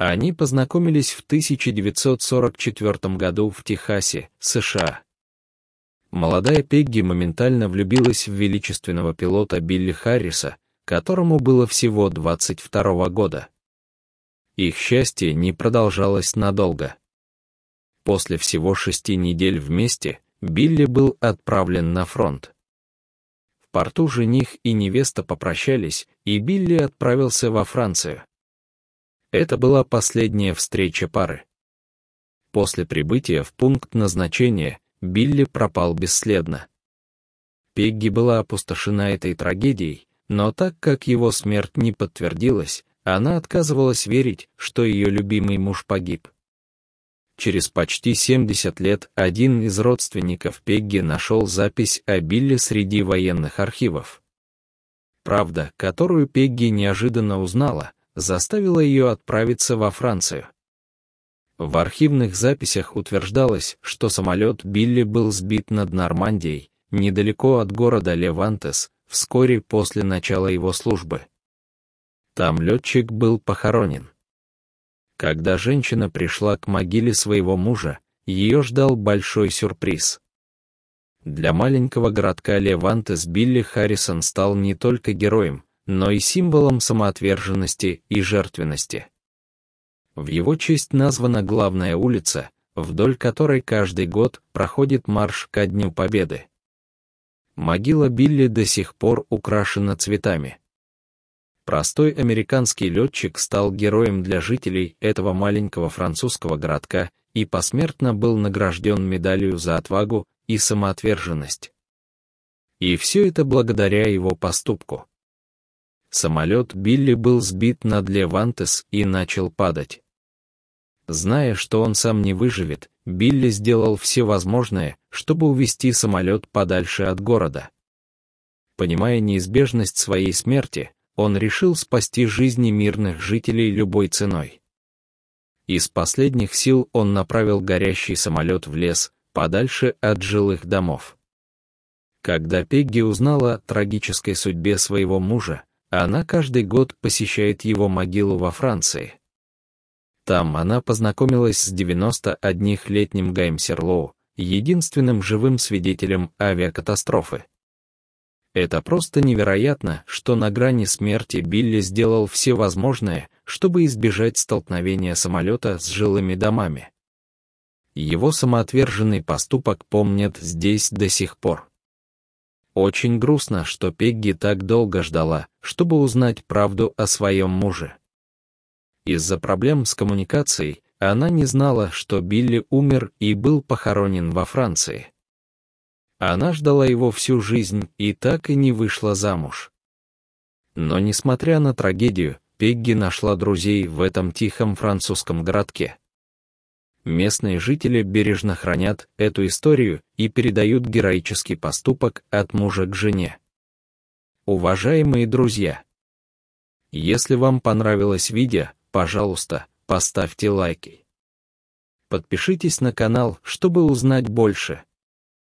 Они познакомились в 1944 году в Техасе, США. Молодая Пегги моментально влюбилась в величественного пилота Билли Харриса, которому было всего 22 года. Их счастье не продолжалось надолго. После всего 6 недель вместе Билли был отправлен на фронт. В порту жених и невеста попрощались, и Билли отправился во Францию. Это была последняя встреча пары. После прибытия в пункт назначения Билли пропал бесследно. Пегги была опустошена этой трагедией, но так как его смерть не подтвердилась, она отказывалась верить, что ее любимый муж погиб. Через почти 70 лет один из родственников Пегги нашел запись о Билли среди военных архивов. Правда, которую Пегги неожиданно узнала, заставила ее отправиться во Францию. В архивных записях утверждалось, что самолет Билли был сбит над Нормандией, недалеко от города Левантес, вскоре после начала его службы. Там летчик был похоронен. Когда женщина пришла к могиле своего мужа, ее ждал большой сюрприз. Для маленького городка Левантес Билли Харрисон стал не только героем, но и символом самоотверженности и жертвенности. В его честь названа главная улица, вдоль которой каждый год проходит марш ко Дню Победы. Могила Билли до сих пор украшена цветами. Простой американский летчик стал героем для жителей этого маленького французского городка и посмертно был награжден медалью за отвагу и самоотверженность. И все это благодаря его поступку. Самолет Билли был сбит над Левантес и начал падать. Зная, что он сам не выживет, Билли сделал все возможное, чтобы увести самолет подальше от города. Понимая неизбежность своей смерти, он решил спасти жизни мирных жителей любой ценой. Из последних сил он направил горящий самолет в лес, подальше от жилых домов. Когда Пегги узнала о трагической судьбе своего мужа, она каждый год посещает его могилу во Франции. Там она познакомилась с 91-летним Гаем Серлоу, единственным живым свидетелем авиакатастрофы. Это просто невероятно, что на грани смерти Билли сделал все возможное, чтобы избежать столкновения самолета с жилыми домами. Его самоотверженный поступок помнят здесь до сих пор. Очень грустно, что Пегги так долго ждала, чтобы узнать правду о своем муже. Из-за проблем с коммуникацией она не знала, что Билли умер и был похоронен во Франции. Она ждала его всю жизнь и так и не вышла замуж. Но несмотря на трагедию, Пегги нашла друзей в этом тихом французском городке. Местные жители бережно хранят эту историю и передают героический поступок от мужа к жене. Уважаемые друзья, если вам понравилось видео, пожалуйста, поставьте лайки. Подпишитесь на канал, чтобы узнать больше.